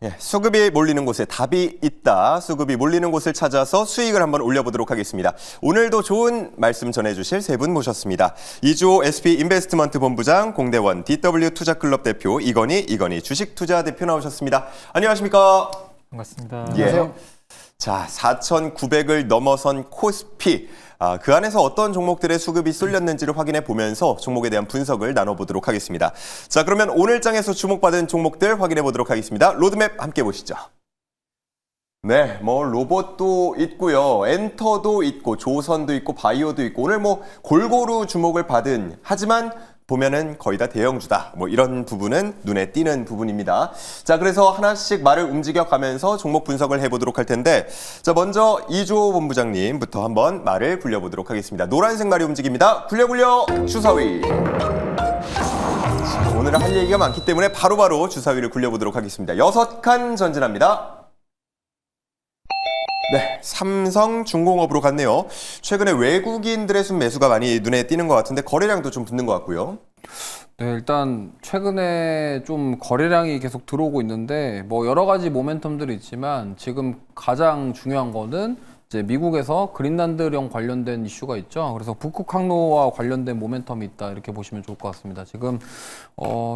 예, 수급이 몰리는 곳에 답이 있다. 수급이 몰리는 곳을 찾아서 수익을 한번 올려보도록 하겠습니다. 오늘도 좋은 말씀 전해주실 세 분 모셨습니다. 이주호 SP 인베스트먼트 본부장, 공대원 DW 투자클럽 대표 이건희 주식투자 대표 나오셨습니다. 안녕하십니까? 반갑습니다. 안녕하세요. 자, 4,900을 넘어선 코스피. 그 안에서 어떤 종목들의 수급이 쏠렸는지를 확인해 보면서 종목에 대한 분석을 나눠보도록 하겠습니다. 자, 그러면 오늘 장에서 주목받은 종목들 확인해 보도록 하겠습니다. 로드맵 함께 보시죠. 네, 로봇도 있고요. 엔터도 있고, 조선도 있고, 바이오도 있고, 오늘 골고루 주목을 받은, 하지만 보면은 거의 다 대형주다. 이런 부분은 눈에 띄는 부분입니다. 자, 그래서 하나씩 말을 움직여가면서 종목 분석을 해보도록 할 텐데, 자, 먼저 이주호 본부장님부터 한번 말을 굴려보도록 하겠습니다. 노란색 말이 움직입니다. 굴려 주사위. 자, 오늘은 할 얘기가 많기 때문에 바로바로 주사위를 굴려보도록 하겠습니다. 6칸 전진합니다. 네, 삼성중공업으로 갔네요. 최근에 외국인들의 순매수가 많이 눈에 띄는 것 같은데 거래량도 좀 붙는 것 같고요. 네, 일단 최근에 좀 거래량이 계속 들어오고 있는데 여러 가지 모멘텀들이 있지만 지금 가장 중요한 거는 이제 미국에서 그린란드령 관련된 이슈가 있죠. 그래서 북극 항로와 관련된 모멘텀이 있다 이렇게 보시면 좋을 것 같습니다. 지금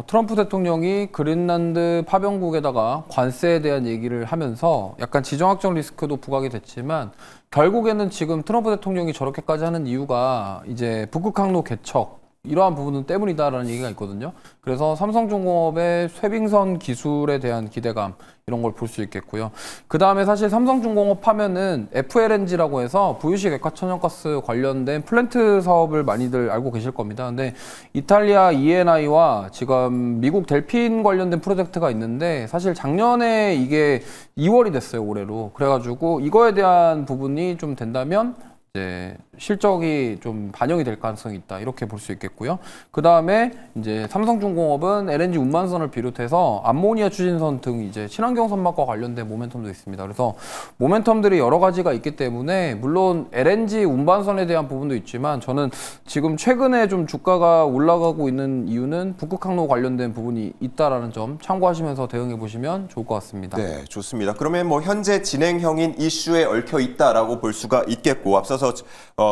트럼프 대통령이 그린란드 파병국에다가 관세에 대한 얘기를 하면서 약간 지정학적 리스크도 부각이 됐지만 결국에는 지금 트럼프 대통령이 저렇게까지 하는 이유가 이제 북극 항로 개척 이러한 부분 때문이다라는 얘기가 있거든요. 그래서 삼성중공업의 쇄빙선 기술에 대한 기대감 이런 걸 볼 수 있겠고요. 그 다음에 사실 삼성중공업 하면은 FLNG라고 해서 부유식 액화천연가스 관련된 플랜트 사업을 많이들 알고 계실 겁니다. 근데 이탈리아 ENI와 지금 미국 델핀 관련된 프로젝트가 있는데 사실 작년에 이게 2월이 됐어요, 올해로. 그래가지고 이거에 대한 부분이 좀 된다면 이제 실적이 좀 반영이 될 가능성이 있다 이렇게 볼 수 있겠고요. 그 다음에 이제 삼성중공업은 LNG 운반선을 비롯해서 암모니아 추진선 등 이제 친환경 선박과 관련된 모멘텀도 있습니다. 그래서 모멘텀들이 여러 가지가 있기 때문에 물론 LNG 운반선에 대한 부분도 있지만 저는 지금 최근에 좀 주가가 올라가고 있는 이유는 북극 항로 관련된 부분이 있다라는 점 참고하시면서 대응해 보시면 좋을 것 같습니다. 네, 좋습니다. 그러면 현재 진행형인 이슈에 얽혀 있다라고 볼 수가 있겠고 앞서서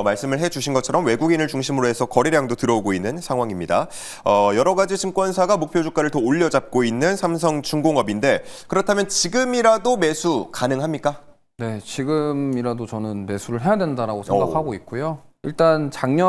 말씀을 해주신 것처럼 외국인을 중심으로 해서 거래량도 들어오고 있는 상황입니다. 여러 가지 증권사가 목표 주가를 더 올려잡고 있는 삼성중공업인데 그렇다면 지금이라도 매수 가능합니까? 네, 지금이라도 저는 매수를 해야 된다라고 생각하고 있고요. 일단 작년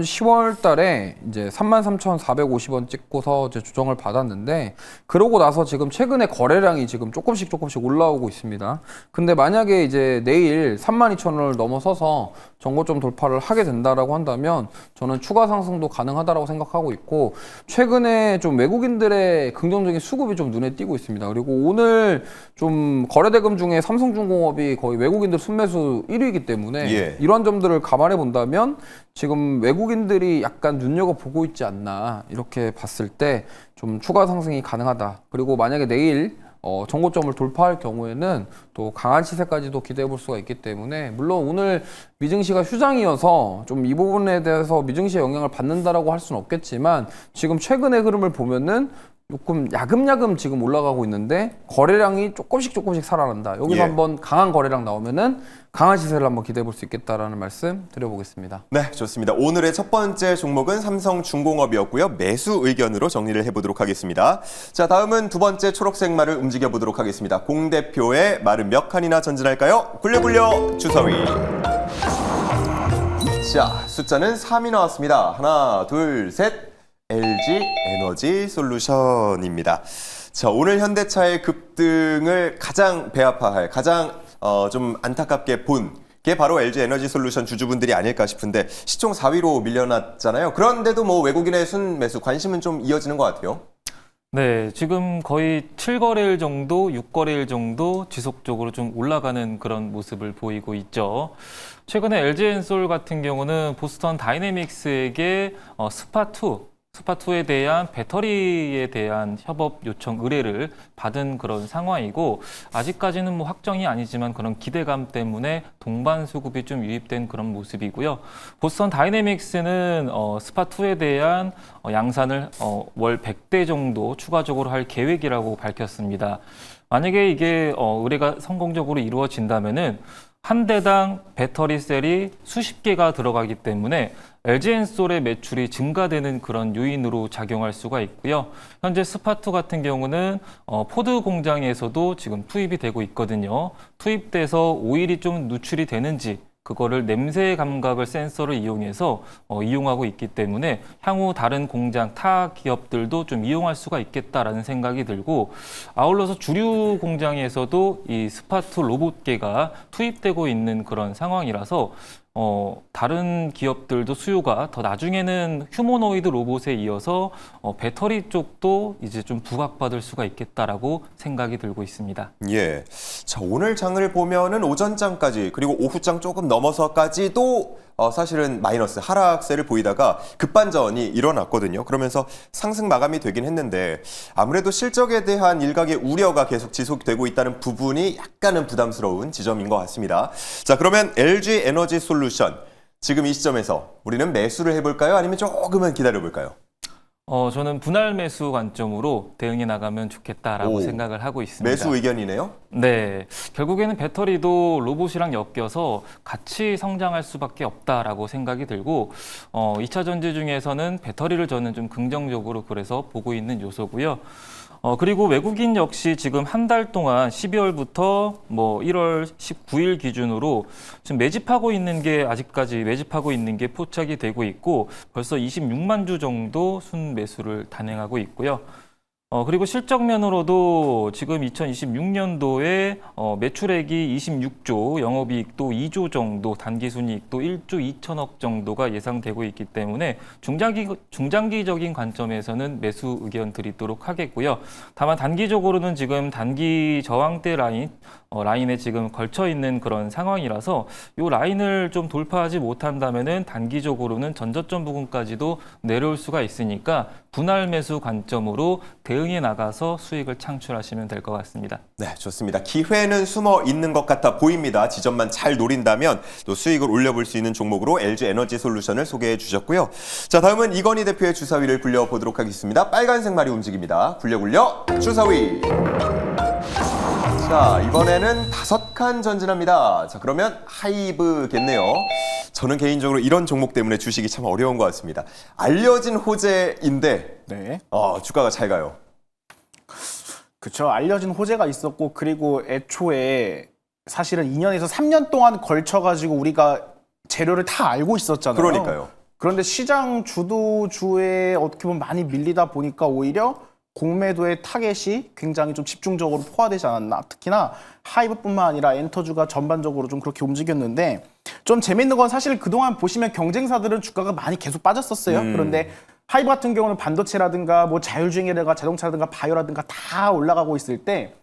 10월 달에 이제 33,450원 찍고서 이제 조정을 받았는데 그러고 나서 지금 최근에 거래량이 지금 조금씩 올라오고 있습니다. 근데 만약에 이제 내일 32,000원을 넘어서서 전고점 돌파를 하게 된다라고 한다면 저는 추가 상승도 가능하다라고 생각하고 있고 최근에 좀 외국인들의 긍정적인 수급이 좀 눈에 띄고 있습니다. 그리고 오늘 좀 거래대금 중에 삼성중공업이 거의 외국인들 순매수 1위이기 때문에 이런 점들을 감안해 본다면 지금 외국인들이 약간 눈여겨보고 있지 않나 이렇게 봤을 때 좀 추가 상승이 가능하다. 그리고 만약에 내일 전고점을 돌파할 경우에는 또 강한 시세까지도 기대해 볼 수가 있기 때문에 물론 오늘 미증시가 휴장이어서 좀 이 부분에 대해서 미증시의 영향을 받는다라고 할 수는 없겠지만 지금 최근의 흐름을 보면은 조금 야금야금 지금 올라가고 있는데 거래량이 조금씩 살아난다. 여기서 한번 강한 거래량 나오면은 강한 시세를 한번 기대해 볼 수 있겠다라는 말씀 드려보겠습니다. 네, 좋습니다. 오늘의 첫 번째 종목은 삼성중공업이었고요. 매수 의견으로 정리를 해보도록 하겠습니다. 자, 다음은 두 번째 초록색 말을 움직여보도록 하겠습니다. 공 대표의 말은 몇 칸이나 전진할까요? 굴려 주사위. 자, 숫자는 3이 나왔습니다. 하나, 둘, 셋. LG 에너지 솔루션입니다. 자, 오늘 현대차의 급등을 가장 배아파할, 가장 좀 안타깝게 본 게 바로 LG 에너지 솔루션 주주분들이 아닐까 싶은데 시총 4위로 밀려났잖아요. 그런데도 외국인의 순매수 관심은 좀 이어지는 것 같아요. 네, 지금 거의 7거래일 정도, 6거래일 정도 지속적으로 좀 올라가는 그런 모습을 보이고 있죠. 최근에 LG엔솔 같은 경우는 보스턴 다이내믹스에게 스파2 스파2에 대한 배터리에 대한 협업 요청 의뢰를 받은 그런 상황이고 아직까지는 뭐 확정이 아니지만 그런 기대감 때문에 동반 수급이 좀 유입된 그런 모습이고요. 보스턴 다이내믹스는 스파2에 대한 양산을 월 100대 정도 추가적으로 할 계획이라고 밝혔습니다. 만약에 이게 의뢰가 성공적으로 이루어진다면은 한 대당 배터리 셀이 수십 개가 들어가기 때문에 LG엔솔의 매출이 증가되는 그런 요인으로 작용할 수가 있고요. 현재 스파2 같은 경우는 포드 공장에서도 지금 투입이 되고 있거든요. 투입돼서 오일이 좀 누출이 되는지 그거를 냄새 감각을 센서를 이용해서 이용하고 있기 때문에 향후 다른 공장, 타 기업들도 좀 이용할 수가 있겠다라는 생각이 들고 아울러서 주류 공장에서도 이 스파2 로봇계가 투입되고 있는 그런 상황이라서 다른 기업들도 수요가 더 나중에는 휴머노이드 로봇에 이어서 배터리 쪽도 이제 좀 부각받을 수가 있겠다라고 생각이 들고 있습니다. 예. 자, 오늘 장을 보면은 오전장까지 그리고 오후장 조금 넘어서까지도 사실은 마이너스 하락세를 보이다가 급반전이 일어났거든요. 그러면서 상승 마감이 되긴 했는데 아무래도 실적에 대한 일각의 우려가 계속 지속되고 있다는 부분이 약간은 부담스러운 지점인 것 같습니다. 자, 그러면 LG 에너지 솔루션 지금 이 시점에서 우리는 매수를 해볼까요? 아니면 조금은 기다려볼까요? 저는 분할 매수 관점으로 대응해 나가면 좋겠다라고 생각을 하고 있습니다. 매수 의견이네요? 네. 결국에는 배터리도 로봇이랑 엮여서 같이 성장할 수밖에 없다라고 생각이 들고 2차 전지 중에서는 배터리를 저는 좀 긍정적으로 그래서 보고 있는 요소고요. 그리고 외국인 역시 지금 한 달 동안 12월부터 뭐 1월 19일 기준으로 지금 매집하고 있는 게 아직까지 매집하고 있는 게 포착이 되고 있고 벌써 26만 주 정도 순 매수를 단행하고 있고요. 그리고 실적면으로도 지금 2026년도에 매출액이 26조, 영업이익도 2조 정도, 단기순이익도 1조 2천억 정도가 예상되고 있기 때문에 중장기적인 관점에서는 매수 의견 드리도록 하겠고요. 다만 단기적으로는 지금 단기 저항대 라인에 지금 걸쳐 있는 그런 상황이라서 이 라인을 좀 돌파하지 못한다면은 단기적으로는 전저점 부분까지도 내려올 수가 있으니까 분할 매수 관점으로 대응해 나가서 수익을 창출하시면 될 것 같습니다. 네, 좋습니다. 기회는 숨어 있는 것 같아 보입니다. 지점만 잘 노린다면 또 수익을 올려볼 수 있는 종목으로 LG 에너지 솔루션을 소개해 주셨고요. 자, 다음은 이건희 대표의 주사위를 굴려보도록 하겠습니다. 빨간색 말이 움직입니다. 굴려 주사위. 자, 이번에는 5칸 전진합니다. 자, 그러면 하이브겠네요. 저는 개인적으로 이런 종목 때문에 주식이 참 어려운 것 같습니다. 알려진 호재인데 네. 주가가 잘 가요. 그렇죠. 알려진 호재가 있었고 그리고 애초에 사실은 2년에서 3년 동안 걸쳐가지고 우리가 재료를 다 알고 있었잖아요. 그러니까요. 그런데 시장 주도주에 어떻게 보면 많이 밀리다 보니까 오히려 공매도의 타겟이 굉장히 좀 집중적으로 포화되지 않았나. 특히나 하이브뿐만 아니라 엔터주가 전반적으로 좀 그렇게 움직였는데 좀 재밌는 건 사실 그동안 보시면 경쟁사들은 주가가 많이 계속 빠졌었어요. 그런데 하이브 같은 경우는 반도체라든가 뭐 자율주행이라든가 자동차라든가 바이오라든가 다 올라가고 있을 때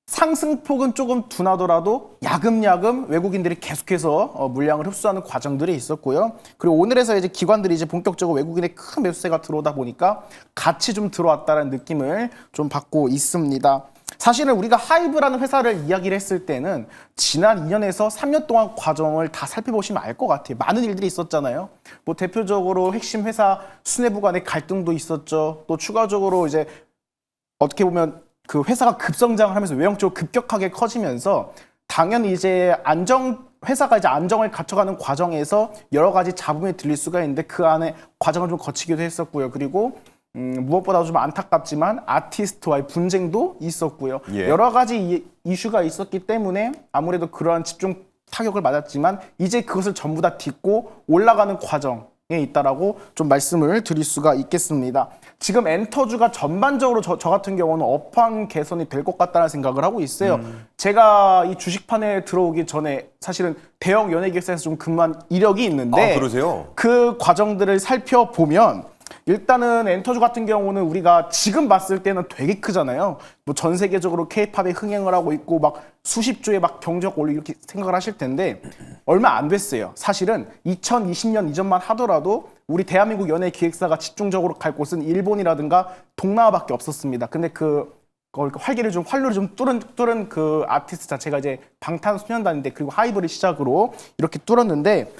상승폭은 조금 둔하더라도 야금야금 외국인들이 계속해서 물량을 흡수하는 과정들이 있었고요. 그리고 오늘에서 이제 기관들이 이제 본격적으로 외국인의 큰 매수세가 들어오다 보니까 같이 좀 들어왔다는 느낌을 좀 받고 있습니다. 사실은 우리가 하이브라는 회사를 이야기를 했을 때는 지난 2년에서 3년 동안 과정을 다 살펴보시면 알 것 같아요. 많은 일들이 있었잖아요. 뭐 대표적으로 핵심 회사 수뇌부 간의 갈등도 있었죠. 또 추가적으로 이제 어떻게 보면 그 회사가 급성장을 하면서 외형적으로 급격하게 커지면서 당연히 이제 회사가 이제 안정을 갖춰가는 과정에서 여러 가지 잡음이 들릴 수가 있는데 그 안에 과정을 좀 거치기도 했었고요. 그리고 무엇보다도 좀 안타깝지만 아티스트와의 분쟁도 있었고요. 예. 여러 가지 이슈가 있었기 때문에 아무래도 그러한 집중 타격을 맞았지만 이제 그것을 전부 다 딛고 올라가는 과정에 있다라고 좀 말씀을 드릴 수가 있겠습니다. 지금 엔터주가 전반적으로 저 같은 경우는 업황 개선이 될 것 같다는 생각을 하고 있어요. 제가 이 주식판에 들어오기 전에 사실은 대형 연예기획사에서 좀 근무한 이력이 있는데 그러세요? 그 과정들을 살펴보면 일단은 엔터주 같은 경우는 우리가 지금 봤을 때는 되게 크잖아요. 뭐 전 세계적으로 K-팝에 흥행을 하고 있고 막 수십 조의 막 경제력 올리 이렇게 생각을 하실 텐데 얼마 안 됐어요. 사실은 2020년 이전만 하더라도 우리 대한민국 연예 기획사가 집중적으로 갈 곳은 일본이라든가 동남아밖에 없었습니다. 근데 활기를 좀 활로를 좀 뚫은 그 아티스트 자체가 이제 방탄소년단인데 그리고 하이브를 시작으로 이렇게 뚫었는데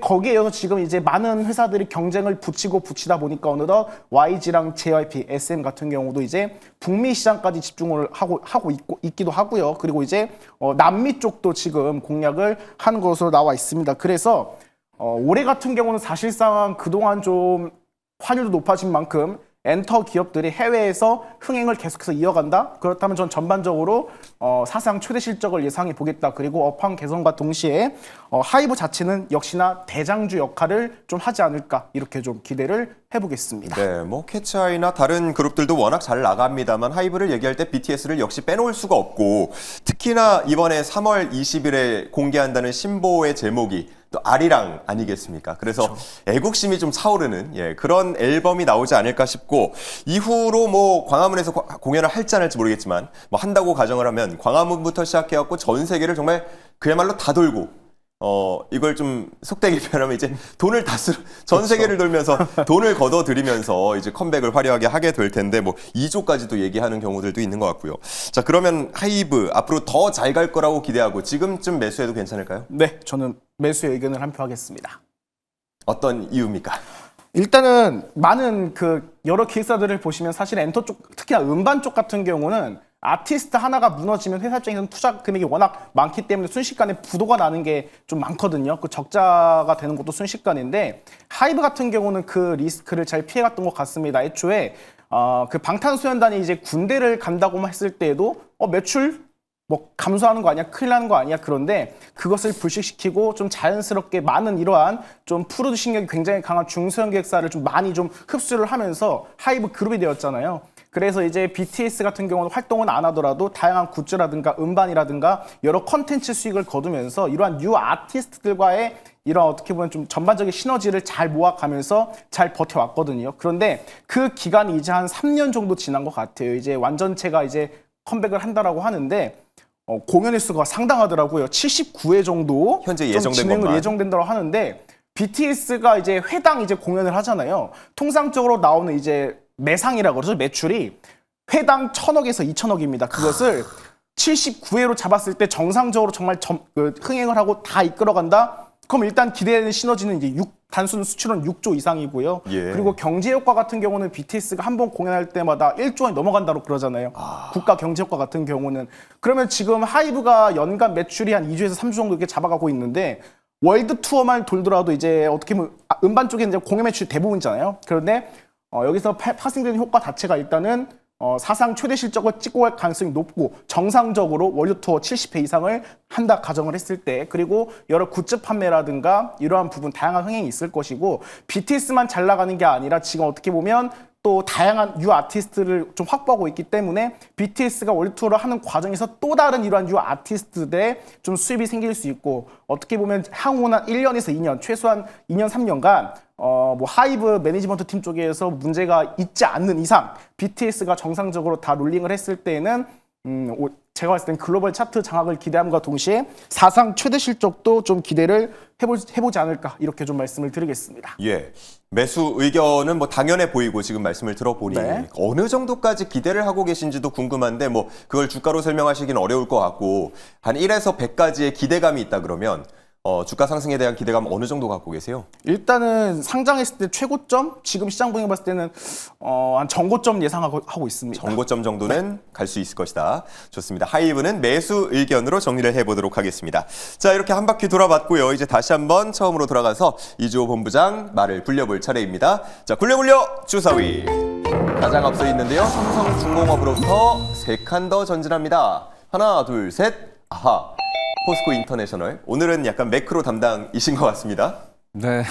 거기에 이어서 지금 이제 많은 회사들이 경쟁을 붙이다 보니까 어느덧 YG랑 JYP, SM 같은 경우도 이제 북미 시장까지 집중을 하고 있기도 하고요. 그리고 이제 남미 쪽도 지금 공략을 하는 것으로 나와 있습니다. 그래서 올해 같은 경우는 사실상 그동안 좀 환율도 높아진 만큼 엔터 기업들이 해외에서 흥행을 계속해서 이어간다? 그렇다면 전 전반적으로 사상 최대 실적을 예상해 보겠다. 그리고 업황 개선과 동시에 하이브 자체는 역시나 대장주 역할을 좀 하지 않을까 이렇게 좀 기대를 해보겠습니다. 네, 뭐 캐치아이나 다른 그룹들도 워낙 잘 나갑니다만 하이브를 얘기할 때 BTS를 역시 빼놓을 수가 없고 특히나 이번에 3월 20일에 공개한다는 신보의 제목이 또 아리랑 아니겠습니까? 그래서 그렇죠. 애국심이 좀 차오르는 그런 앨범이 나오지 않을까 싶고 이후로 뭐 광화문에서 공연을 할지 안 할지 모르겠지만 뭐 한다고 가정을 하면 광화문부터 시작해갖고 전 세계를 정말 그야말로 다 돌고 이걸 좀 속되게 표현하면 이제 돈을 전 세계를 돌면서 돈을 걷어들이면서 이제 컴백을 화려하게 하게 될 텐데 뭐 2조까지도 얘기하는 경우들도 있는 것 같고요. 자, 그러면 하이브 앞으로 더 잘 갈 거라고 기대하고 지금쯤 매수해도 괜찮을까요? 네, 저는 매수의 의견을 한 표 하겠습니다. 어떤 이유입니까? 일단은 많은 여러 기획사들을 보시면 사실 엔터 쪽, 특히나 음반 쪽 같은 경우는 아티스트 하나가 무너지면 회사 입장에서는 투자 금액이 워낙 많기 때문에 순식간에 부도가 나는 게 좀 많거든요. 그 적자가 되는 것도 순식간인데 하이브 같은 경우는 그 리스크를 잘 피해갔던 것 같습니다. 애초에 그 방탄소년단이 이제 군대를 간다고만 했을 때에도 매출 뭐 감소하는 거 아니야? 큰일 나는 거 아니야? 그런데 그것을 불식시키고 좀 자연스럽게 많은 이러한 좀 프로듀 신경이 굉장히 강한 중소형 기획사를 좀 많이 좀 흡수를 하면서 하이브 그룹이 되었잖아요. 그래서 이제 BTS 같은 경우는 활동은 안 하더라도 다양한 굿즈라든가 음반이라든가 여러 컨텐츠 수익을 거두면서 이러한 뉴 아티스트들과의 이런 어떻게 보면 좀 전반적인 시너지를 잘 모아가면서 잘 버텨왔거든요. 그런데 그 기간이 이제 한 3년 정도 지난 것 같아요. 이제 완전체가 이제 컴백을 한다라고 하는데 공연 횟수가 상당하더라고요. 79회 정도 현재 예정된 진행을 것만. 예정된다고 하는데 BTS가 이제 회당 이제 공연을 하잖아요. 통상적으로 나오는 이제 매상이라고 그러죠. 매출이 회당 1,000억에서 2,000억입니다. 그것을 79회로 잡았을 때 정상적으로 정말 흥행을 하고 다 이끌어간다? 그럼 일단 기대되는 시너지는 이제 단순 수출은 6조 이상이고요. 예. 그리고 경제 효과 같은 경우는 BTS가 한 번 공연할 때마다 1조 원이 넘어간다고 그러잖아요. 국가 경제 효과 같은 경우는. 그러면 지금 하이브가 연간 매출이 한 2조에서 3조 정도 이렇게 잡아가고 있는데 월드 투어만 돌더라도 이제 어떻게 보면 음반 쪽에 이제 공연 매출이 대부분이잖아요. 그런데 여기서 파생되는 효과 자체가 일단은 사상 최대 실적을 찍고 갈 가능성이 높고 정상적으로 월드 투어 70회 이상을 한다 가정을 했을 때 그리고 여러 굿즈 판매라든가 이러한 부분 다양한 흥행이 있을 것이고 BTS만 잘 나가는 게 아니라 지금 어떻게 보면 또 다양한 뉴 아티스트를 좀 확보하고 있기 때문에 BTS가 월드 투어를 하는 과정에서 또 다른 이러한 뉴 아티스트들의 좀 수입이 생길 수 있고 어떻게 보면 향후 한 1년에서 2년 최소한 2년 3년간 뭐 하이브 매니지먼트 팀 쪽에서 문제가 있지 않는 이상 BTS가 정상적으로 다 롤링을 했을 때에는 제가 봤을 땐 글로벌 차트 장악을 기대함과 동시에 사상 최대 실적도 좀 기대를 해보지 않을까 이렇게 좀 말씀을 드리겠습니다. 예. 매수 의견은 뭐 당연해 보이고 지금 말씀을 들어보니 네. 어느 정도까지 기대를 하고 계신지도 궁금한데 뭐 그걸 주가로 설명하시기는 어려울 것 같고 한 1에서 100까지의 기대감이 있다 그러면 주가 상승에 대한 기대감 어느 정도 갖고 계세요? 일단은 상장했을 때 최고점, 지금 시장 분위기 봤을 때는 한 정고점 예상하고 있습니다. 정고점 정도는 갈 수 있을 것이다. 좋습니다. 하이브는 매수 의견으로 정리를 해보도록 하겠습니다. 자, 이렇게 한 바퀴 돌아봤고요. 이제 다시 한번 처음으로 돌아가서 이주호 본부장 말을 굴려볼 차례입니다. 자, 굴려 주사위. 가장 앞서 있는데요. 삼성중공업으로부터 3칸 더 전진합니다. 하나, 둘, 셋. 아하. 포스코 인터내셔널. 오늘은 약간 매크로 담당이신 것 같습니다. 네,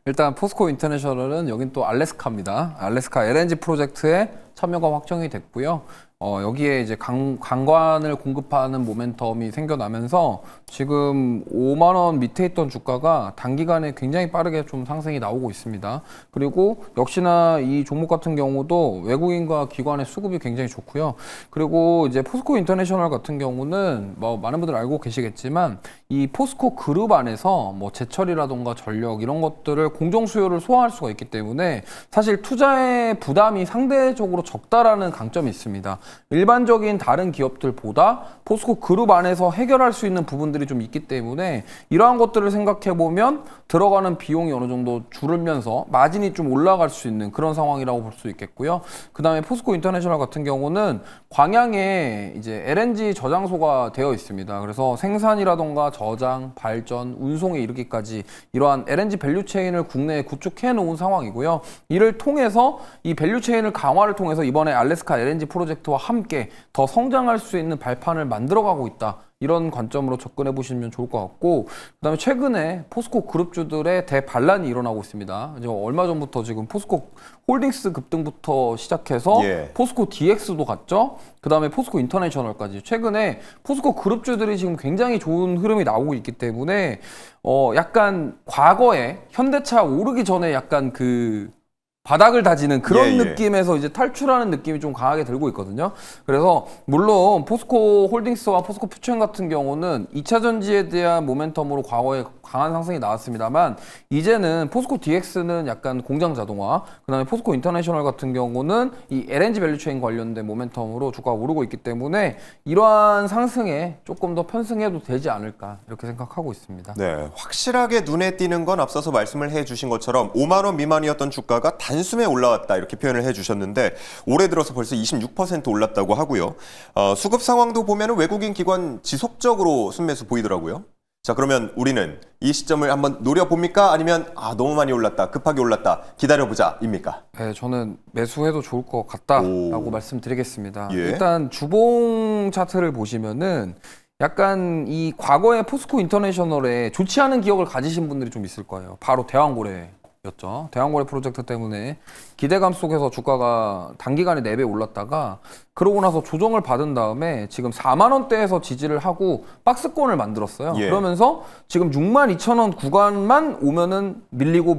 일단 포스코 인터내셔널은 여긴 또 알래스카입니다. 알래스카 LNG 프로젝트의 참여가 확정이 됐고요. 여기에 이제 강관을 공급하는 모멘텀이 생겨나면서 지금 5만 원 밑에 있던 주가가 단기간에 굉장히 빠르게 좀 상승이 나오고 있습니다. 그리고 역시나 이 종목 같은 경우도 외국인과 기관의 수급이 굉장히 좋고요. 그리고 이제 포스코 인터내셔널 같은 경우는 뭐 많은 분들 알고 계시겠지만 이 포스코 그룹 안에서 뭐 제철이라던가 전력 이런 것들을 공정 수요를 소화할 수가 있기 때문에 사실 투자의 부담이 상대적으로 적다라는 강점이 있습니다. 일반적인 다른 기업들보다 포스코 그룹 안에서 해결할 수 있는 부분들이 좀 있기 때문에 이러한 것들을 생각해 보면 들어가는 비용이 어느 정도 줄으면서 마진이 좀 올라갈 수 있는 그런 상황이라고 볼 수 있겠고요. 그다음에 포스코 인터내셔널 같은 경우는 광양에 이제 LNG 저장소가 되어 있습니다. 그래서 생산이라던가 저장, 발전, 운송에 이르기까지 이러한 LNG 밸류 체인을 국내에 구축해 놓은 상황이고요. 이를 통해서 이 밸류 체인을 강화를 통해서 이번에 알래스카 LNG 프로젝트와 함께 더 성장할 수 있는 발판을 만들어가고 있다. 이런 관점으로 접근해 보시면 좋을 것 같고, 그다음에 최근에 포스코 그룹주들의 대반란이 일어나고 있습니다. 이제 얼마 전부터 지금 포스코 홀딩스 급등부터 시작해서 포스코 DX도 갔죠. 그다음에 포스코 인터내셔널까지 최근에 포스코 그룹주들이 지금 굉장히 좋은 흐름이 나오고 있기 때문에 약간 과거에 현대차 오르기 전에 약간 그 바닥을 다지는 그런 느낌에서 이제 탈출하는 느낌이 좀 강하게 들고 있거든요. 그래서 물론 포스코 홀딩스와 포스코 퓨처 같은 경우는 2차 전지에 대한 모멘텀으로 과거에 강한 상승이 나왔습니다만 이제는 포스코 DX는 약간 공장 자동화, 그다음에 포스코 인터내셔널 같은 경우는 이 LNG 밸류체인 관련된 모멘텀으로 주가가 오르고 있기 때문에 이러한 상승에 조금 더 편승해도 되지 않을까 이렇게 생각하고 있습니다. 네, 확실하게 눈에 띄는 건 앞서서 말씀을 해주신 것처럼 5만 원 미만이었던 주가가 단숨에 올라왔다 이렇게 표현을 해주셨는데 올해 들어서 벌써 26% 올랐다고 하고요. 수급 상황도 보면 외국인 기관 지속적으로 순매수 보이더라고요. 자, 그러면 우리는 이 시점을 한번 노려봅니까? 아니면 너무 많이 올랐다, 급하게 올랐다, 기다려보자 입니까? 네, 저는 매수해도 좋을 것 같다라고 말씀드리겠습니다. 예. 일단 주봉 차트를 보시면은 약간 이 과거에 포스코 인터내셔널에 좋지 않은 기억을 가지신 분들이 좀 있을 거예요. 바로 대왕고래였죠. 대왕고래 프로젝트 때문에 기대감 속에서 주가가 단기간에 4배 올랐다가 그러고 나서 조정을 받은 다음에 지금 4만 원대에서 지지를 하고 박스권을 만들었어요. 그러면서 지금 62,000원 구간만 오면은 밀리고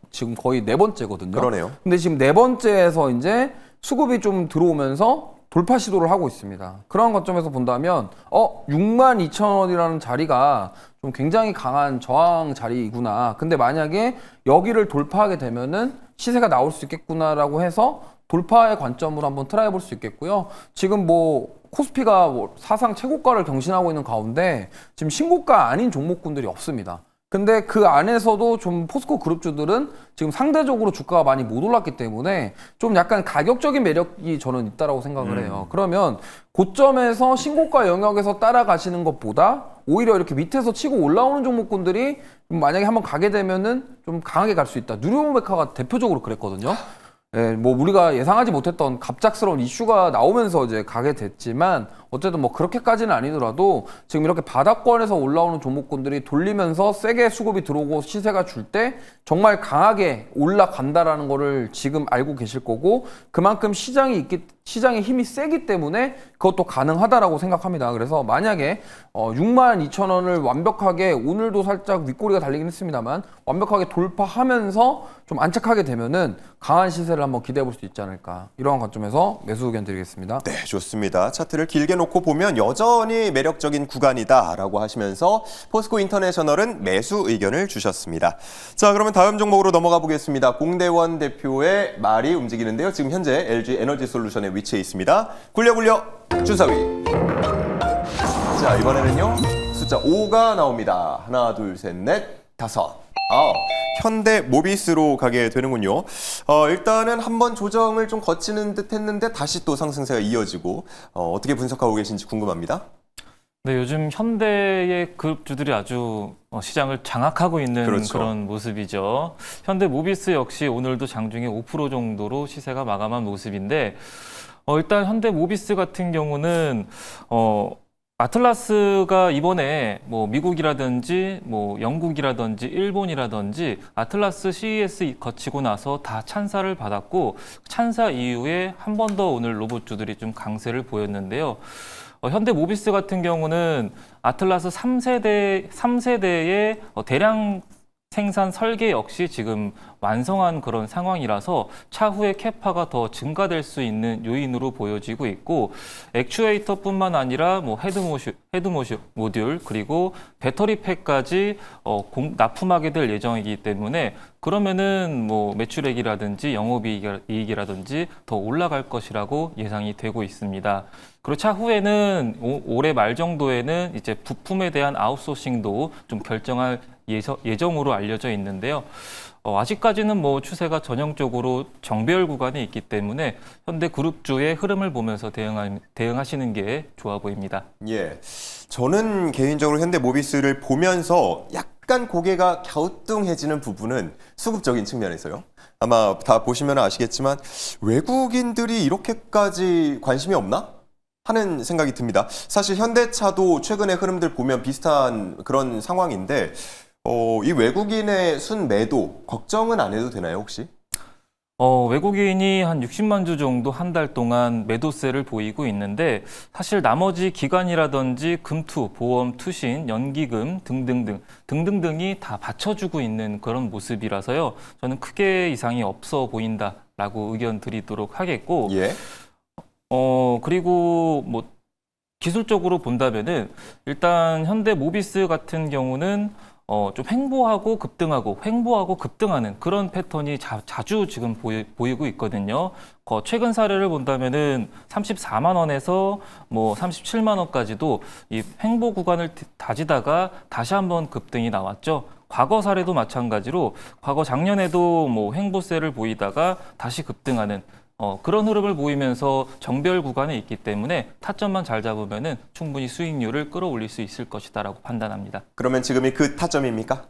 지금 거의 4번째거든요. 그러네요. 근데 지금 4번째에서 이제 수급이 좀 들어오면서 돌파 시도를 하고 있습니다. 그런 관점에서 본다면 62,000원이라는 자리가 좀 굉장히 강한 저항 자리이구나. 근데 만약에 여기를 돌파하게 되면은 시세가 나올 수 있겠구나라고 해서 돌파의 관점으로 한번 트라이 해볼 수 있겠고요. 지금 뭐 코스피가 사상 최고가를 경신하고 있는 가운데 지금 신고가 아닌 종목군들이 없습니다. 근데 그 안에서도 좀 포스코 그룹주들은 지금 상대적으로 주가가 많이 못 올랐기 때문에 좀 약간 가격적인 매력이 저는 있다라고 생각을 해요. 그러면 고점에서 신고가 영역에서 따라가시는 것보다 오히려 이렇게 밑에서 치고 올라오는 종목군들이 만약에 한번 가게 되면은 좀 강하게 갈 수 있다. 누리호메카가 대표적으로 그랬거든요. 예, 뭐 우리가 예상하지 못했던 갑작스러운 이슈가 나오면서 이제 가게 됐지만 어쨌든 뭐 그렇게까지는 아니더라도 지금 이렇게 바닥권에서 올라오는 종목군들이 돌리면서 세게 수급이 들어오고 시세가 줄 때 정말 강하게 올라간다라는 거를 지금 알고 계실 거고 그만큼 시장의 힘이 세기 때문에 그것도 가능하다라고 생각합니다. 그래서 만약에 62,000원을 완벽하게 오늘도 살짝 윗꼬리가 달리긴 했습니다만 완벽하게 돌파하면서 좀 안착하게 되면은 강한 시세를 한번 기대해 볼 수 있지 않을까 이러한 관점에서 매수 의견 드리겠습니다. 네, 좋습니다. 차트를 길게 놓고 보면 여전히 매력적인 구간이다라고 하시면서 포스코 인터내셔널은 매수 의견을 주셨습니다. 자, 그러면 다음 종목으로 넘어가 보겠습니다. 공대원 대표의 말이 움직이는데요. 지금 현재 LG 에너지 솔루션에 위치해 있습니다. 굴려 주사위. 자, 이번에는요. 숫자 5가 나옵니다. 하나, 둘, 셋, 넷, 다섯. 현대 모비스로 가게 되는군요. 일단은 한번 조정을 좀 거치는 듯 했는데 다시 또 상승세가 이어지고 어떻게 분석하고 계신지 궁금합니다. 네, 요즘 현대의 그룹주들이 아주 시장을 장악하고 있는 그런 모습이죠. 현대 모비스 역시 오늘도 장중에 5% 정도로 시세가 마감한 모습인데 일단 현대 모비스 같은 경우는 아틀라스가 이번에 뭐 미국이라든지 뭐 영국이라든지 일본이라든지 아틀라스 CES 거치고 나서 다 찬사를 받았고 찬사 이후에 한 번 더 오늘 로봇주들이 좀 강세를 보였는데요. 현대 모비스 같은 경우는 아틀라스 3세대의 대량 생산 설계 역시 지금 완성한 그런 상황이라서 차후에 캐파가 더 증가될 수 있는 요인으로 보여지고 있고 액추에이터뿐만 아니라 뭐 헤드 모듈 그리고 배터리 팩까지 납품하게 될 예정이기 때문에 그러면은 뭐 매출액이라든지 영업이익이라든지 더 올라갈 것이라고 예상이 되고 있습니다. 그리고 차후에는 올해 말 정도에는 이제 부품에 대한 아웃소싱도 좀 결정할 예정으로 알려져 있는데요. 아직까지는 뭐 추세가 전형적으로 정배열 구간에 있기 때문에 현대 그룹주의 흐름을 보면서 대응하시는 게 좋아 보입니다. 예, 저는 개인적으로 현대 모비스를 보면서 약간 고개가 갸우뚱해지는 부분은 수급적인 측면에서요. 아마 다 보시면 아시겠지만 외국인들이 이렇게까지 관심이 없나? 하는 생각이 듭니다. 사실 현대차도 최근의 흐름들 보면 비슷한 그런 상황인데 이 외국인의 순매도 걱정은 안 해도 되나요, 혹시? 외국인이 한 60만 주 정도 한 달 동안 매도세를 보이고 있는데 사실 나머지 기관이라든지 금투, 보험, 투신, 연기금 등등등이 다 받쳐주고 있는 그런 모습이라서요. 저는 크게 이상이 없어 보인다라고 의견 드리도록 하겠고 예. 그리고 뭐 기술적으로 본다면은 일단 현대 모비스 같은 경우는 좀 횡보하고 급등하는 그런 패턴이 자주 지금 보이고 있거든요. 최근 사례를 본다면은 34만 원에서 뭐 37만 원까지도 이 횡보 구간을 다지다가 다시 한번 급등이 나왔죠. 과거 사례도 마찬가지로 과거 작년에도 뭐 횡보세를 보이다가 다시 급등하는 그런 흐름을 보이면서 정배열 구간에 있기 때문에 타점만 잘 잡으면은 충분히 수익률을 끌어올릴 수 있을 것이다라고 판단합니다. 그러면 지금이 그 타점입니까?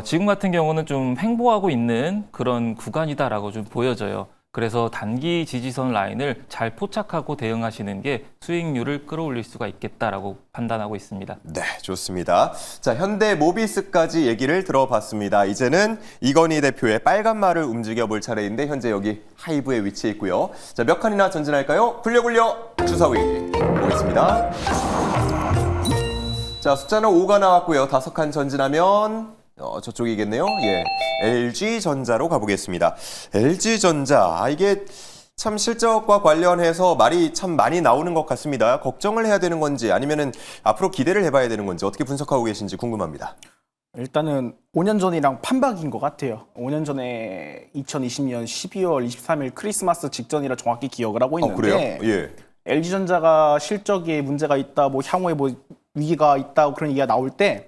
지금 같은 경우는 좀 횡보하고 있는 그런 구간이다라고 좀 보여져요. 그래서 단기 지지선 라인을 잘 포착하고 대응하시는 게 수익률을 끌어올릴 수가 있겠다라고 판단하고 있습니다. 네, 좋습니다. 자, 현대 모비스까지 얘기를 들어봤습니다. 이제는 이건희 대표의 빨간 말을 움직여 볼 차례인데 현재 여기 하이브에 위치해 있고요. 자, 몇 칸이나 전진할까요? 굴려 주사위 보겠습니다. 자, 숫자는 5가 나왔고요. 5칸 전진하면 저쪽이겠네요. 예, LG전자로 가보겠습니다. LG전자, 이게 참 실적과 관련해서 말이 참 많이 나오는 것 같습니다. 걱정을 해야 되는 건지 아니면은 앞으로 기대를 해봐야 되는 건지 어떻게 분석하고 계신지 궁금합니다. 일단은 5년 전이랑 판박인 것 같아요. 5년 전에 2020년 12월 23일 크리스마스 직전이라 정확히 기억을 하고 있는데 그래요? 예. LG전자가 실적에 문제가 있다, 뭐 향후에 뭐 위기가 있다 그런 얘기가 나올 때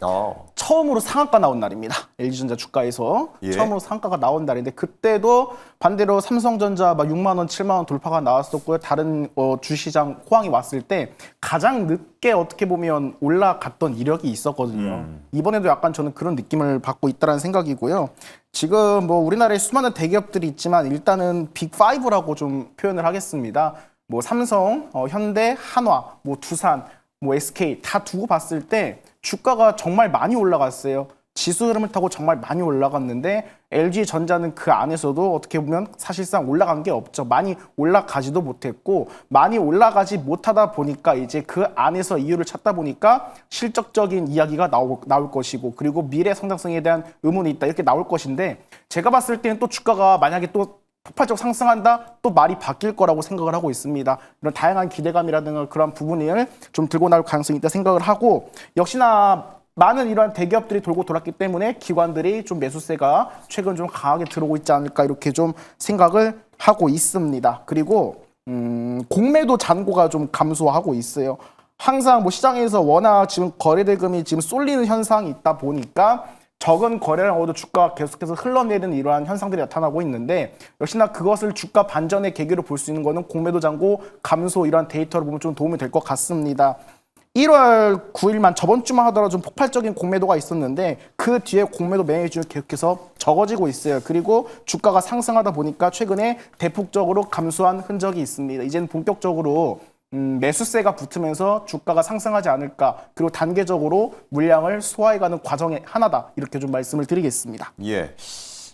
처음으로 상한가 나온 날입니다. LG전자 주가에서 예. 처음으로 상한가가 나온 날인데 그때도 반대로 삼성전자 막 6만 원, 7만 원 돌파가 나왔었고요. 다른 주시장 호황이 왔을 때 가장 늦게 어떻게 보면 올라갔던 이력이 있었거든요. 이번에도 약간 저는 그런 느낌을 받고 있다는 생각이고요. 지금 뭐 우리나라에 수많은 대기업들이 있지만 일단은 빅5라고 좀 표현을 하겠습니다. 뭐 삼성, 현대, 한화, 뭐 두산, 뭐 SK 다 두고 봤을 때 주가가 정말 많이 올라갔어요. 지수 흐름을 타고 정말 많이 올라갔는데 LG전자는 그 안에서도 어떻게 보면 사실상 올라간 게 없죠. 많이 올라가지도 못했고 많이 올라가지 못하다 보니까 이제 그 안에서 이유를 찾다 보니까 실적적인 이야기가 나올 것이고 그리고 미래 성장성에 대한 의문이 있다 이렇게 나올 것인데 제가 봤을 때는 또 주가가 만약에 또 폭발적으로 상승한다? 또 말이 바뀔 거라고 생각을 하고 있습니다. 이런 다양한 기대감이라든가 그런 부분을 좀 들고 나올 가능성이 있다 생각을 하고 역시나 많은 이러한 대기업들이 돌고 돌았기 때문에 기관들이 좀 매수세가 최근 좀 강하게 들어오고 있지 않을까 이렇게 좀 생각을 하고 있습니다. 그리고 공매도 잔고가 좀 감소하고 있어요. 항상 뭐 시장에서 워낙 지금 거래대금이 지금 쏠리는 현상이 있다 보니까 적은 거래량으로도 주가가 계속해서 흘러내리는 이러한 현상들이 나타나고 있는데 역시나 그것을 주가 반전의 계기로 볼 수 있는 것은 공매도 잔고 감소 이러한 데이터를 보면 좀 도움이 될 것 같습니다. 1월 9일만 저번 주만 하더라도 좀 폭발적인 공매도가 있었는데 그 뒤에 공매도 매매율이 계속해서 적어지고 있어요. 그리고 주가가 상승하다 보니까 최근에 대폭적으로 감소한 흔적이 있습니다. 이제는 본격적으로 매수세가 붙으면서 주가가 상승하지 않을까. 그리고 단계적으로 물량을 소화해가는 과정의 하나다. 이렇게 좀 말씀을 드리겠습니다. 예.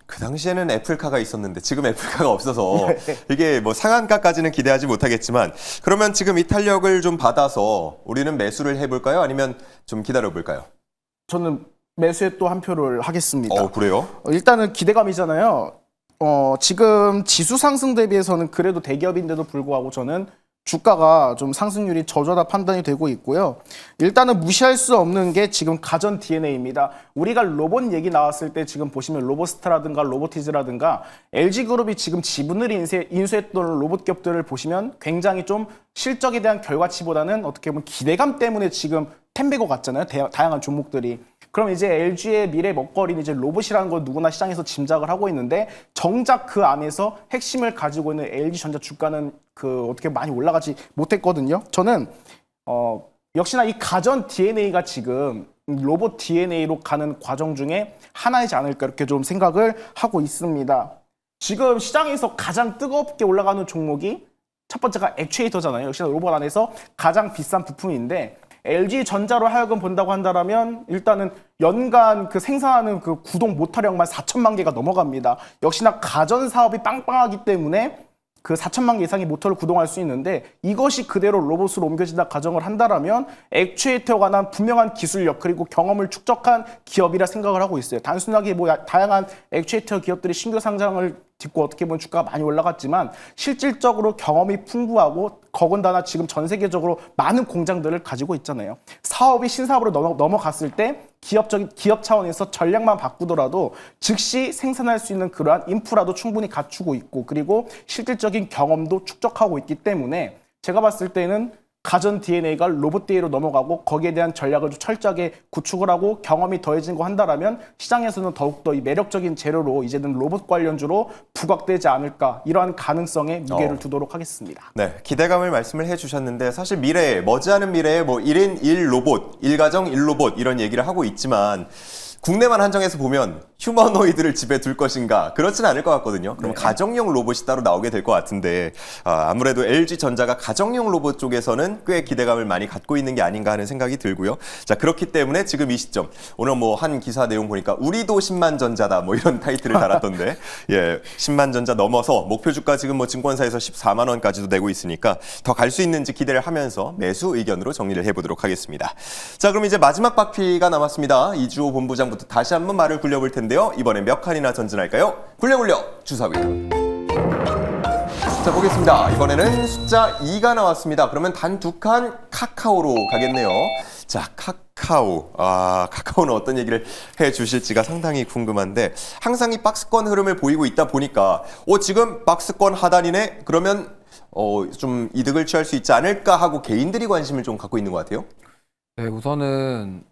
그 당시에는 애플카가 있었는데 지금 애플카가 없어서 이게 뭐 상한가까지는 기대하지 못하겠지만 그러면 지금 이 탄력을 좀 받아서 우리는 매수를 해볼까요? 아니면 좀 기다려볼까요? 저는 매수에 또 한 표를 하겠습니다. 그래요? 일단은 기대감이잖아요. 지금 지수 상승 대비해서는 그래도 대기업인데도 불구하고 저는 주가가 좀 상승률이 저조하다 판단이 되고 있고요. 일단은 무시할 수 없는 게 지금 가전 DNA입니다. 우리가 로봇 얘기 나왔을 때 지금 보시면 로보스타라든가 로보티즈라든가 LG그룹이 지금 지분을 인수했던 로봇 기업들을 보시면 굉장히 좀 실적에 대한 결과치보다는 어떻게 보면 기대감 때문에 지금 템베고 같잖아요. 다양한 종목들이. 그럼 이제 LG의 미래 먹거리는 이제 로봇이라는 걸 누구나 시장에서 짐작을 하고 있는데 정작 그 안에서 핵심을 가지고 있는 LG전자 주가는 어떻게 많이 올라가지 못했거든요. 저는 역시나 이 가전 DNA가 지금 로봇 DNA로 가는 과정 중에 하나이지 않을까 이렇게 좀 생각을 하고 있습니다. 지금 시장에서 가장 뜨겁게 올라가는 종목이 첫 번째가 액추에이터잖아요. 역시나 로봇 안에서 가장 비싼 부품인데 LG전자로 하여금 본다고 한다면 일단은 연간 생산하는 구동 모터량만 4천만 개가 넘어갑니다. 역시나 가전 사업이 빵빵하기 때문에 4천만 개 이상의 모터를 구동할 수 있는데 이것이 그대로 로봇으로 옮겨진다 가정을 한다면 액추에이터에 관한 분명한 기술력 그리고 경험을 축적한 기업이라 생각을 하고 있어요. 단순하게 다양한 액추에이터 기업들이 신규 상장을 딛고 어떻게 보면 주가가 많이 올라갔지만 실질적으로 경험이 풍부하고 더군다나 지금 전 세계적으로 많은 공장들을 가지고 있잖아요. 사업이 신사업으로 넘어갔을 때 기업 차원에서 전략만 바꾸더라도 즉시 생산할 수 있는 그러한 인프라도 충분히 갖추고 있고 그리고 실질적인 경험도 축적하고 있기 때문에 제가 봤을 때는 가전 DNA가 로봇 DNA로 넘어가고 거기에 대한 전략을 좀 철저하게 구축을 하고 경험이 더해진 거 한다라면 시장에서는 더욱더 이 매력적인 재료로 이제는 로봇 관련주로 부각되지 않을까 이러한 가능성에 무게를 두도록 하겠습니다. 네, 기대감을 말씀을 해주셨는데 사실 머지않은 미래에 1인 1로봇, 1가정 1로봇 이런 얘기를 하고 있지만 국내만 한정해서 보면 휴머노이드를 집에 둘 것인가 그렇진 않을 것 같거든요. 그럼 가정용 로봇이 따로 나오게 될 것 같은데 아무래도 LG전자가 가정용 로봇 쪽에서는 꽤 기대감을 많이 갖고 있는 게 아닌가 하는 생각이 들고요. 자, 그렇기 때문에 지금 이 시점 오늘 한 기사 내용 보니까 우리도 10만 전자다 이런 타이틀을 달았던데 10만 전자 넘어서 목표 주가 지금 증권사에서 14만 원까지도 내고 있으니까 더 갈 수 있는지 기대를 하면서 매수 의견으로 정리를 해보도록 하겠습니다. 자, 그럼 이제 마지막 바퀴가 남았습니다. 이주호 본부장부터 다시 한번 말을 굴려볼 텐데요. 이번엔 몇 칸이나 전진할까요? 굴려 주사위. 자, 보겠습니다. 이번에는 숫자 2가 나왔습니다. 그러면 단 2칸 카카오로 가겠네요. 자, 카카오는 어떤 얘기를 해주실지가 상당히 궁금한데 항상 이 박스권 흐름을 보이고 있다 보니까 지금 박스권 하단이네? 그러면 좀 이득을 취할 수 있지 않을까 하고 개인들이 관심을 좀 갖고 있는 것 같아요. 네, 우선은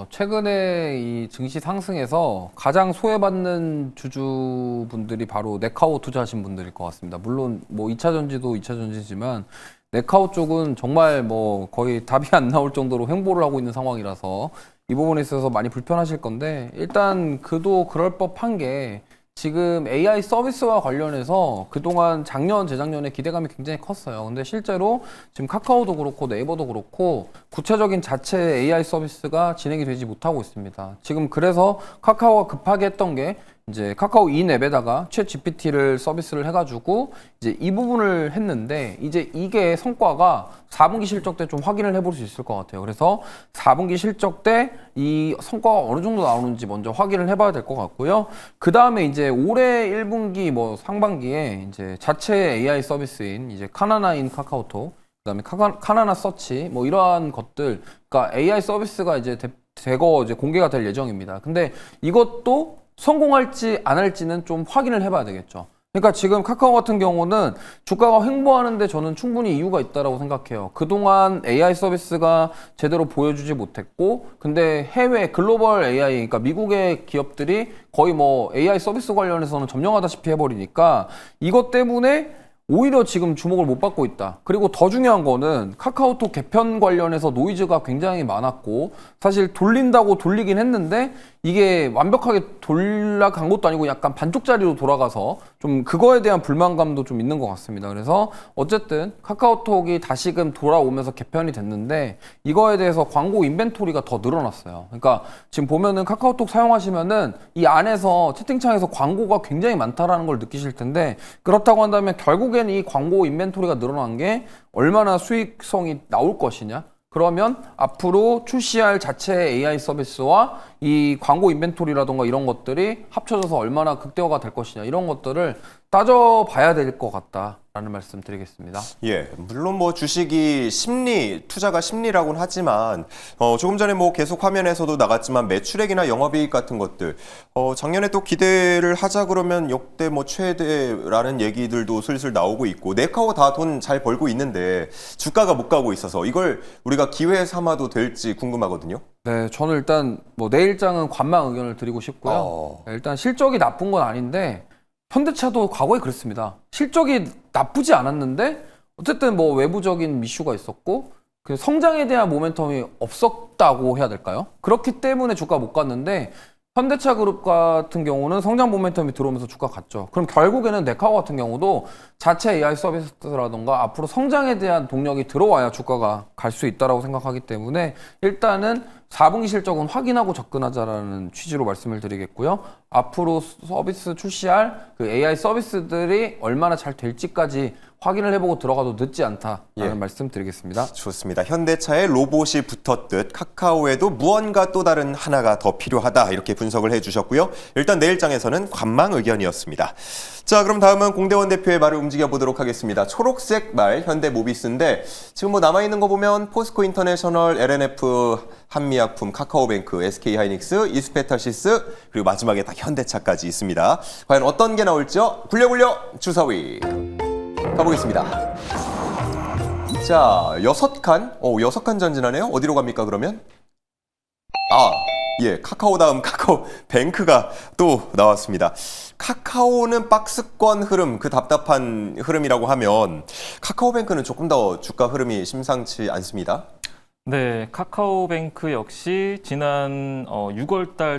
최근에 이 증시 상승에서 가장 소외받는 주주분들이 바로 네카오 투자하신 분들일 것 같습니다. 물론 2차 전지도 2차 전지지만 네카오 쪽은 정말 거의 답이 안 나올 정도로 횡보를 하고 있는 상황이라서 이 부분에 있어서 많이 불편하실 건데 일단 그도 그럴 법한 게 지금 AI 서비스와 관련해서 그동안 작년, 재작년에 기대감이 굉장히 컸어요. 근데 실제로 지금 카카오도 그렇고 네이버도 그렇고 구체적인 자체 AI 서비스가 진행이 되지 못하고 있습니다. 지금 그래서 카카오가 급하게 했던 게 이제 카카오 인앱에다가 챗 GPT를 서비스를 해가지고 이제 이 부분을 했는데 이제 이게 성과가 4분기 실적 때 좀 확인을 해볼 수 있을 것 같아요. 그래서 4분기 실적 때 이 성과가 어느 정도 나오는지 먼저 확인을 해봐야 될 것 같고요. 그 다음에 이제 올해 1분기 상반기에 이제 자체 AI 서비스인 이제 카나나인 카카오톡, 그다음에 카나나 서치 이러한 것들, 그러니까 AI 서비스가 이제 대거 이제 공개가 될 예정입니다. 근데 이것도 성공할지 안 할지는 좀 확인을 해봐야 되겠죠. 그러니까 지금 카카오 같은 경우는 주가가 횡보하는데 저는 충분히 이유가 있다고 생각해요. 그동안 AI 서비스가 제대로 보여주지 못했고, 근데 해외 글로벌 AI, 그러니까 미국의 기업들이 거의 AI 서비스 관련해서는 점령하다시피 해버리니까 이것 때문에 오히려 지금 주목을 못 받고 있다. 그리고 더 중요한 거는 카카오톡 개편 관련해서 노이즈가 굉장히 많았고 사실 돌린다고 돌리긴 했는데 이게 완벽하게 돌아간 것도 아니고 약간 반쪽짜리로 돌아가서 좀 좀 그거에 대한 불만감도 좀 있는 것 같습니다. 그래서 어쨌든 카카오톡이 다시금 돌아오면서 개편이 됐는데 이거에 대해서 광고 인벤토리가 더 늘어났어요. 그러니까 지금 보면은 카카오톡 사용하시면은 이 안에서 채팅창에서 광고가 굉장히 많다라는 걸 느끼실 텐데 그렇다고 한다면 결국에는 이 광고 인벤토리가 늘어난 게 얼마나 수익성이 나올 것이냐? 그러면 앞으로 출시할 자체 AI 서비스와 이 광고 인벤토리라던가 이런 것들이 합쳐져서 얼마나 극대화가 될 것이냐 이런 것들을 따져봐야 될 것 같다라는 말씀 드리겠습니다. 예, 물론 뭐 주식이 투자가 심리라고는 하지만 조금 전에 뭐 계속 화면에서도 나갔지만 매출액이나 영업이익 같은 것들 작년에 또 기대를 하자 그러면 역대 뭐 최대라는 얘기들도 슬슬 나오고 있고 네카오 다 돈 잘 벌고 있는데 주가가 못 가고 있어서 이걸 우리가 기회 삼아도 될지 궁금하거든요. 네, 저는 일단 뭐 내일장은 관망 의견을 드리고 싶고요. 네, 일단 실적이 나쁜 건 아닌데 현대차도 과거에 그랬습니다. 실적이 나쁘지 않았는데 어쨌든 뭐 외부적인 이슈가 있었고 그 성장에 대한 모멘텀이 없었다고 해야 될까요? 그렇기 때문에 주가 못 갔는데 현대차 그룹 같은 경우는 성장 모멘텀이 들어오면서 주가 갔죠. 그럼 결국에는 네카오 같은 경우도 자체 AI 서비스라던가 앞으로 성장에 대한 동력이 들어와야 주가가 갈 수 있다고 생각하기 때문에 일단은 4분기 실적은 확인하고 접근하자라는 취지로 말씀을 드리겠고요. 앞으로 서비스 출시할 그 AI 서비스들이 얼마나 잘 될지까지 확인을 해보고 들어가도 늦지 않다라는 말씀 드리겠습니다. 좋습니다. 현대차에 로봇이 붙었듯 카카오에도 무언가 또 다른 하나가 더 필요하다 이렇게 분석을 해주셨고요. 일단 내일장에서는 관망 의견이었습니다. 자, 그럼 다음은 공대원 대표의 말을 움직여보도록 하겠습니다. 초록색 말 현대모비스인데 지금 뭐 남아있는 거 보면 포스코 인터내셔널, LNF, 한미약품, 카카오뱅크, SK하이닉스, 이스페탈시스 그리고 마지막에 다 현대차까지 있습니다. 과연 어떤 게 나올지요? 굴려굴려 주사위 가보겠습니다. 자, 6칸? 6칸 전진하네요. 어디로 갑니까, 그러면? 예, 카카오 다음 카카오뱅크가 또 나왔습니다. 카카오는 박스권 흐름, 그 답답한 흐름이라고 하면 카카오뱅크는 조금 더 주가 흐름이 심상치 않습니다. 네, 카카오뱅크 역시 지난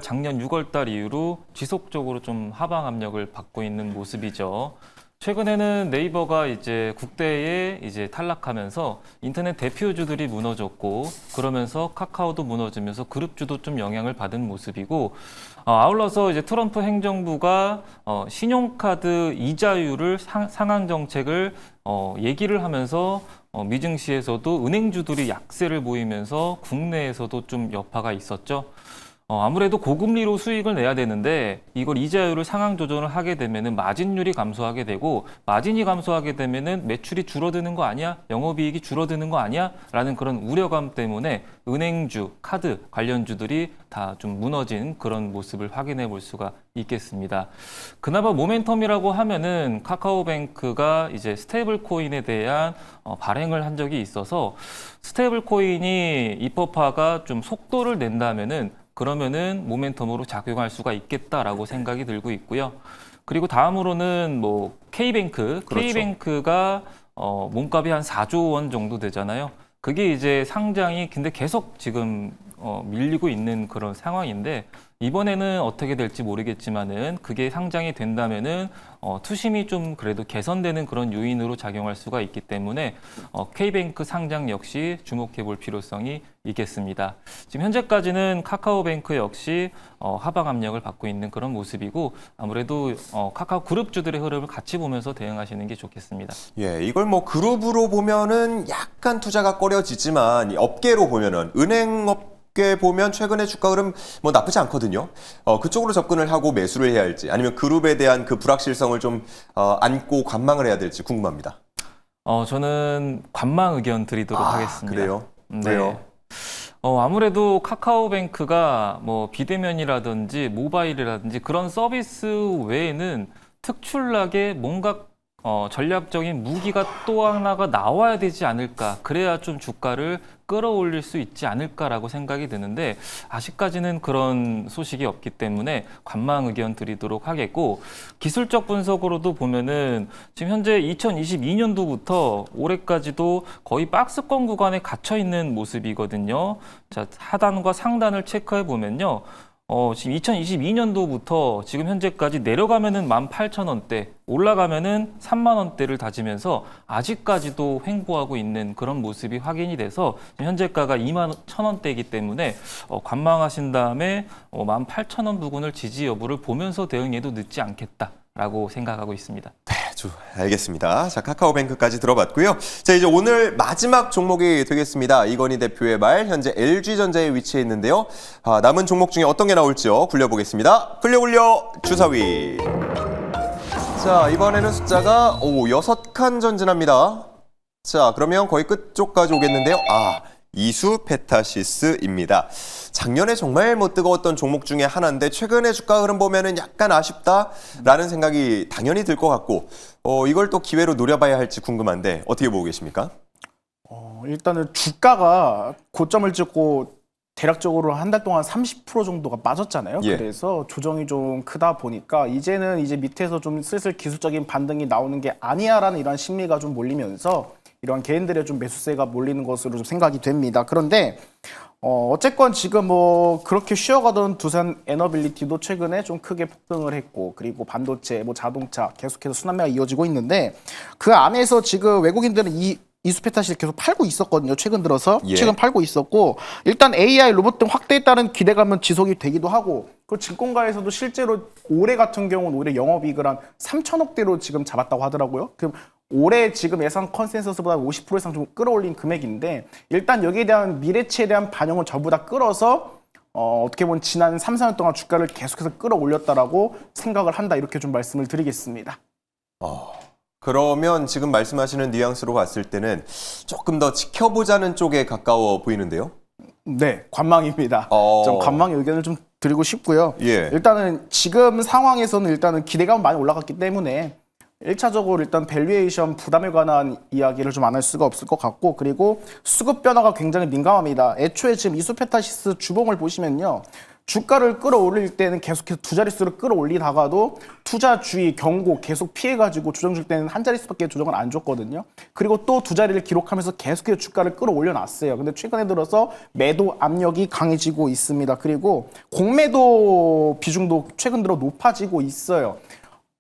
작년 6월달 이후로 지속적으로 좀 하방 압력을 받고 있는 모습이죠. 최근에는 네이버가 이제 국대에 이제 탈락하면서 인터넷 대표주들이 무너졌고 그러면서 카카오도 무너지면서 그룹주도 좀 영향을 받은 모습이고 아울러서 이제 트럼프 행정부가 신용카드 이자율을 상한 정책을 얘기를 하면서 미증시에서도 은행주들이 약세를 보이면서 국내에서도 좀 여파가 있었죠. 아무래도 고금리로 수익을 내야 되는데 이걸 이자율을 상향 조정을 하게 되면은 마진율이 감소하게 되고 마진이 감소하게 되면은 매출이 줄어드는 거 아니야? 영업이익이 줄어드는 거 아니야? 라는 그런 우려감 때문에 은행주, 카드 관련주들이 다 좀 무너진 그런 모습을 확인해 볼 수가 있겠습니다. 그나마 모멘텀이라고 하면은 카카오뱅크가 이제 스테이블 코인에 대한 발행을 한 적이 있어서 스테이블 코인이 입법화가 좀 속도를 낸다면은 그러면은 모멘텀으로 작용할 수가 있겠다라고 생각이 들고 있고요. 그리고 다음으로는 뭐 K뱅크, 그렇죠. K뱅크가 몸값이 한 4조 원 정도 되잖아요. 그게 이제 상장이 근데 계속 지금 밀리고 있는 그런 상황인데 이번에는 어떻게 될지 모르겠지만은 그게 상장이 된다면은 투심이 좀 그래도 개선되는 그런 요인으로 작용할 수가 있기 때문에 K뱅크 상장 역시 주목해 볼 필요성이 있겠습니다. 지금 현재까지는 카카오뱅크 역시 하방 압력을 받고 있는 그런 모습이고 아무래도 카카오 그룹주들의 흐름을 같이 보면서 대응하시는 게 좋겠습니다. 예, 이걸 뭐 그룹으로 보면은 약간 투자가 꺼려지지만 이 업계로 보면은 은행업 보면 최근에 주가 흐름 뭐 나쁘지 않거든요. 그쪽으로 접근을 하고 매수를 해야 할지 아니면 그룹에 대한 그 불확실성을 좀 안고 관망을 해야 될지 궁금합니다. 저는 관망 의견 드리도록 하겠습니다. 그래요? 네. 왜요? 아무래도 카카오뱅크가 뭐 비대면이라든지 모바일이라든지 그런 서비스 외에는 특출나게 뭔가 전략적인 무기가 또 하나가 나와야 되지 않을까. 그래야 좀 주가를 끌어올릴 수 있지 않을까라고 생각이 드는데 아직까지는 그런 소식이 없기 때문에 관망 의견 드리도록 하겠고 기술적 분석으로도 보면은 지금 현재 2022년도부터 올해까지도 거의 박스권 구간에 갇혀 있는 모습이거든요. 자, 하단과 상단을 체크해 보면요. 지금 2022년도부터 지금 현재까지 내려가면은 18,000원대, 올라가면은 3만 원대를 다지면서 아직까지도 횡보하고 있는 그런 모습이 확인이 돼서 지금 현재가가 2만 1,000원대이기 때문에 관망하신 다음에 18,000원 부근을 지지 여부를 보면서 대응해도 늦지 않겠다라고 생각하고 있습니다. 알겠습니다. 자, 카카오뱅크까지 들어봤고요. 자, 이제 오늘 마지막 종목이 되겠습니다. 이건희 대표의 말, 현재 LG전자에 위치해 있는데요. 남은 종목 중에 어떤 게 나올지요? 굴려보겠습니다. 굴려 주사위. 자, 이번에는 숫자가 6칸 전진합니다. 자, 그러면 거의 끝쪽까지 오겠는데요. 이수페타시스입니다. 작년에 정말 뜨거웠던 종목 중에 하나인데 최근에 주가 흐름 보면은 약간 아쉽다라는 생각이 당연히 들 것 같고 이걸 또 기회로 노려봐야 할지 궁금한데 어떻게 보고 계십니까? 일단은 주가가 고점을 찍고 대략적으로 한 달 동안 30% 정도가 빠졌잖아요. 예. 그래서 조정이 좀 크다 보니까 이제는 이제 밑에서 좀 슬슬 기술적인 반등이 나오는 게 아니야라는 이런 심리가 좀 몰리면서 이러한 개인들의 좀 매수세가 몰리는 것으로 좀 생각이 됩니다. 그런데 어쨌건 지금 그렇게 쉬어가던 두산 에너빌리티도 최근에 좀 크게 폭등을 했고, 그리고 반도체, 자동차 계속해서 순환매가 이어지고 있는데 그 안에서 지금 외국인들은 이수페타시를 계속 팔고 있었거든요. 최근 들어서 최근 팔고 있었고, 일단 AI 로봇 등 확대에 따른 기대감은 지속이 되기도 하고, 그 증권가에서도 실제로 올해 같은 경우는 올해 영업이익을 한 3천억대로 지금 잡았다고 하더라고요. 그럼 올해 지금 예상 컨센서스보다 50% 이상 좀 끌어올린 금액인데, 일단 여기에 대한 미래치에 대한 반영을 전부 다 끌어서 어떻게 보면 지난 3, 4년 동안 주가를 계속해서 끌어올렸다라고 생각을 한다, 이렇게 좀 말씀을 드리겠습니다. 그러면 지금 말씀하시는 뉘앙스로 봤을 때는 조금 더 지켜보자는 쪽에 가까워 보이는데요? 네, 관망입니다. 좀 관망의 의견을 좀 드리고 싶고요. 예. 일단은 지금 상황에서는 일단은 기대감이 많이 올라갔기 때문에 1차적으로 일단 밸류에이션 부담에 관한 이야기를 좀 안 할 수가 없을 것 같고, 그리고 수급 변화가 굉장히 민감합니다. 애초에 지금 이수페타시스 주봉을 보시면요, 주가를 끌어올릴 때는 계속해서 두 자릿수를 끌어올리다가도 투자 주의 경고 계속 피해가지고 조정 줄 때는 한 자릿수밖에 조정을 안 줬거든요. 그리고 또 두 자리를 기록하면서 계속해서 주가를 끌어올려놨어요. 근데 최근에 들어서 매도 압력이 강해지고 있습니다. 그리고 공매도 비중도 최근 들어 높아지고 있어요.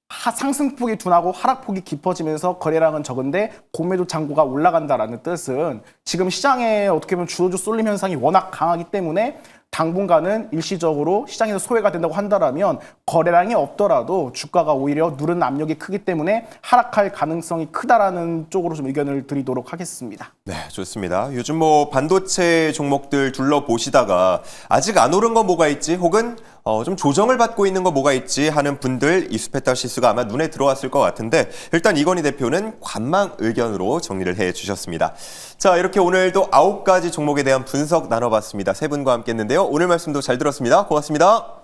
상승폭이 둔하고 하락폭이 깊어지면서 거래량은 적은데 공매도 잔고가 올라간다라는 뜻은 지금 시장에 어떻게 보면 주도주 쏠림 현상이 워낙 강하기 때문에 당분간은 일시적으로 시장에서 소외가 된다고 한다면 거래량이 없더라도 주가가 오히려 누르는 압력이 크기 때문에 하락할 가능성이 크다라는 쪽으로 좀 의견을 드리도록 하겠습니다. 네, 좋습니다. 요즘 반도체 종목들 둘러보시다가 아직 안 오른 거 뭐가 있지, 혹은 좀 조정을 받고 있는 거 뭐가 있지 하는 분들, 이수페타시스가 아마 눈에 들어왔을 것 같은데, 일단 이건희 대표는 관망 의견으로 정리를 해주셨습니다. 자, 이렇게 오늘도 9가지 종목에 대한 분석 나눠봤습니다. 세 분과 함께 했는데요. 오늘 말씀도 잘 들었습니다. 고맙습니다.